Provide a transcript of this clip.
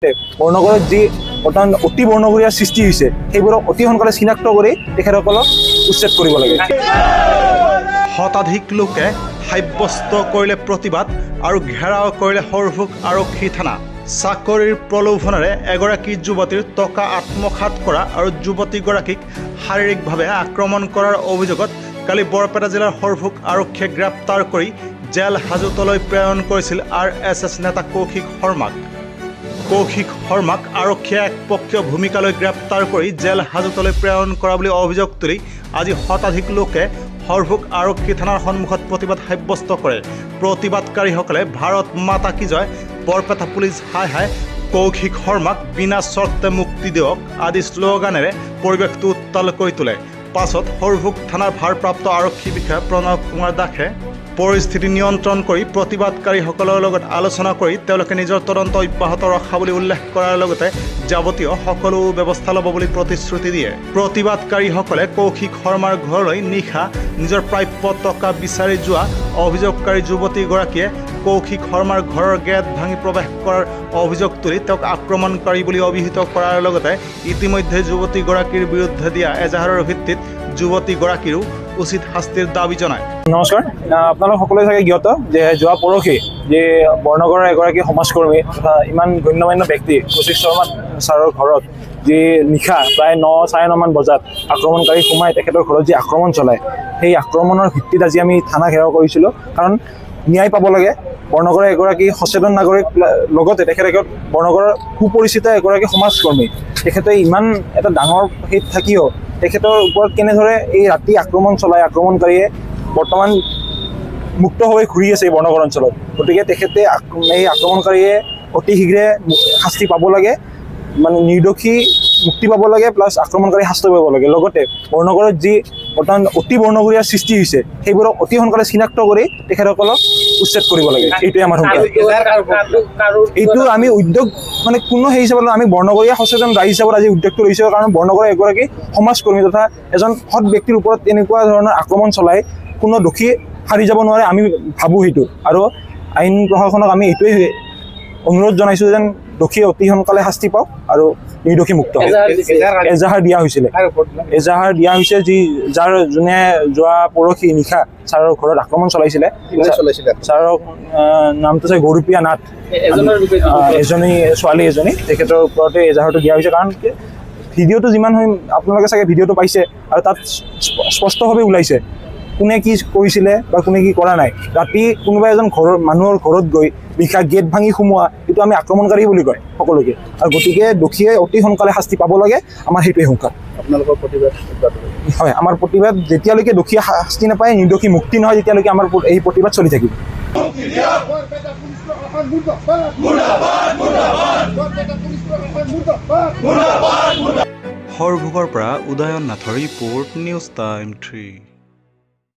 বৰ্ণগড়ত যি বৰ্তমান অতি বৰ্ণগৰীয়া সৃষ্টি হৈছে সেইবোৰক অতি সোনকালে চিনাক্ত কৰি তেখেতসকলক উচ্ছেদ কৰিব লাগে। শতাধিক লোকে সাব্যস্ত কৰিলে প্ৰতিবাদ আৰু ঘেৰাও কৰিলে সৰভোগ আৰক্ষী থানা। চাকৰিৰ প্ৰলোভনেৰে এগৰাকী যুৱতীৰ টকা আত্মসাৎ কৰা আৰু যুৱতীগৰাকীক শাৰীৰিকভাৱে আক্ৰমণ কৰাৰ অভিযোগত কালি বৰপেটা জিলাৰ সৰভোগ আৰক্ষীয়ে গ্ৰেপ্তাৰ কৰি জেল হাজতলৈ প্ৰেৰণ কৰিছিল RSS নেতা কৌশিক শৰ্মাক। কৌশিক শৰ্মাক আৰক্ষীয়ে একপক্ষীয় ভূমিকালৈ গ্ৰেপ্তাৰ কৰি জেল হাজতলৈ প্ৰেৰণ কৰা বুলি অভিযোগ তুলি আজি শতাধিক লোকে সৰভোগ আৰক্ষী থানাৰ সন্মুখত প্ৰতিবাদ সাব্যস্ত কৰে। প্ৰতিবাদকাৰীসকলে ভাৰত মাতা কি জয়, বৰপেটা পুলিচ হাই হাই, কৌশিক শৰ্মাক বিনা চৰ্তে মুক্তি দিয়ক আদি শ্লোগানেৰে পৰিৱেশটো উত্তাল কৰি তোলে। পাছত সৰভোগ থানাৰ ভাৰপ্ৰাপ্ত আৰক্ষী বিষয়া প্ৰণৱ কুমাৰ দাসে পৰিস্থিতি নিয়ন্ত্ৰণ কৰি প্ৰতিবাদকাৰীসকলৰ লগত আলোচনা কৰি তেওঁলোকে নিজৰ তদন্ত অব্যাহত ৰখা বুলি উল্লেখ কৰাৰ লগতে যাৱতীয় সকলো ব্যৱস্থা ল'ব বুলি প্ৰতিশ্ৰুতি দিয়ে। প্ৰতিবাদকাৰীসকলে কৌশিক শৰ্মাৰ ঘৰলৈ নিশা নিজৰ প্ৰাপ্য টকা বিচাৰি যোৱা অভিযোগকাৰী যুৱতীগৰাকীয়ে কৌশিক শৰ্মাৰ ঘৰৰ গেট ভাঙি প্ৰৱেশ কৰাৰ অভিযোগ তুলি তেওঁক আক্ৰমণকাৰী বুলি অভিহিত কৰাৰ লগতে ইতিমধ্যে যুৱতীগৰাকীৰ বিৰুদ্ধে দিয়া এজাহাৰৰ ভিত্তিত যুৱতীগৰাকীৰো উচিত শাস্তিৰ দাবী জনায়। নমস্কাৰ, আপোনালোক সকলোৱে চাগে জ্ঞাত যে যোৱা পৰহি যে বৰ্ণগড়ৰ এগৰাকী সমাজকৰ্মী তথা ইমান গণ্যমান্য ব্যক্তি কৌশিক শৰ্মা ছাৰৰ ঘৰত যি নিশা প্ৰায় 9:30 মান বজাত আক্ৰমণকাৰী সোমাই তেখেতৰ ঘৰত যি আক্ৰমণ চলায়, সেই আক্ৰমণৰ ভিত্তিত আজি আমি থানা ঘেৰাও কৰিছিলোঁ। কাৰণ ন্যায় পাব লাগে। বৰ্ণগড়ৰ এগৰাকী সচেতন নাগৰিক, লগতে তেখেতে বৰ্ণগড়ৰ সুপৰিচিত এগৰাকী সমাজকৰ্মী। তেখেতে ইমান এটা ডাঙৰ হেৰিত থাকিও তেখেতৰ ওপৰত কেনেদৰে এই ৰাতি আক্ৰমণ চলাই আক্ৰমণকাৰীয়ে বৰ্তমান মুক্তভাৱে ঘূৰি আছে এই বৰ্ণগড় অঞ্চলত। গতিকে তেখেতে এই আক্ৰমণকাৰীয়ে অতি শীঘ্ৰে শাস্তি পাব লাগে, মানে নিৰ্দোষী মুক্তি পাব লাগে, প্লাছ আক্ৰমণকাৰী শাস্তি পাব লাগে। লগতে বৰ্ণগড়ত যি বৰ্তমান অতি বৰ্ণগৰীয়া সৃষ্টি হৈছে সেইবোৰক অতি সোনকালে চিনাক্ত কৰি তেখেতসকলক উচ্ছেদ কৰিব লাগে। এইটোৱে আমাৰ সংখ্যা। এইটো আমি উদ্যোগ মানে কোনো সেই হিচাপত আমি বৰ্ণগৰীয়া সচেতন ৰাইজ হিচাপত আজি উদ্যোগটো লৈছোঁ। কাৰণ বৰ্ণগড়ৰ এগৰাকী সমাজকৰ্মী তথা এজন সৎ ব্যক্তিৰ ওপৰত এনেকুৱা ধৰণৰ আক্ৰমণ চলাই কোনো দোষী সাৰি যাব নোৱাৰে, আমি ভাবোঁ সেইটো। আৰু আইন প্ৰশাসনক আমি এইটোৱে অনুৰোধ জনাইছোঁ যেন দোষী অতি সোনকালে শাস্তি পাওক আৰু নিৰ্দোষী মুক্ত হওক। এজাহাৰ দিয়া হৈছিলে, এজাহাৰ দিয়া হৈছে যাৰ যোনে যোৱা পৰহি নিশা ছাৰৰ ঘৰত আক্ৰমণ চলাইছিলে। ছাৰৰ নামটো চাই গৌৰূপ্ৰিয়া নাথ, এজনী ছোৱালী এজনী, তেখেতৰ ওপৰতে এজাহাৰটো দিয়া হৈছে। কাৰণ ভিডিঅ'টো যিমান হয় আপোনালোকে চাগে ভিডিঅ'টো পাইছে আৰু তাত স্পষ্টভাৱে ওলাইছে কোনে কি কৰিছিলে বা কোনে কি কৰা নাই। ৰাতি কোনোবা এজন মানুহৰ ঘৰত গৈ নিশা গেট ভাঙি সোমোৱা, এইটো আমি আক্ৰমণকাৰী বুলি কয় সকলোকে। আৰু গতিকে দোষীয়ে অতি সোনকালে শাস্তি পাব লাগে, আমাৰ সেইটোৱে সংখ্যা। আপোনালোকৰ প্ৰতিবাদ হয়, আমাৰ প্ৰতিবাদ যেতিয়ালৈকে দোষীয়ে শাস্তি নাপায়, নিৰ্দোষী মুক্তি নহয়, তেতিয়ালৈকে আমাৰ এই প্ৰতিবাদ চলি থাকিব। সৰভোগৰ পৰা উদয়ন নাথৰ ৰিপৰ্ট, নিউজ টাইম 3।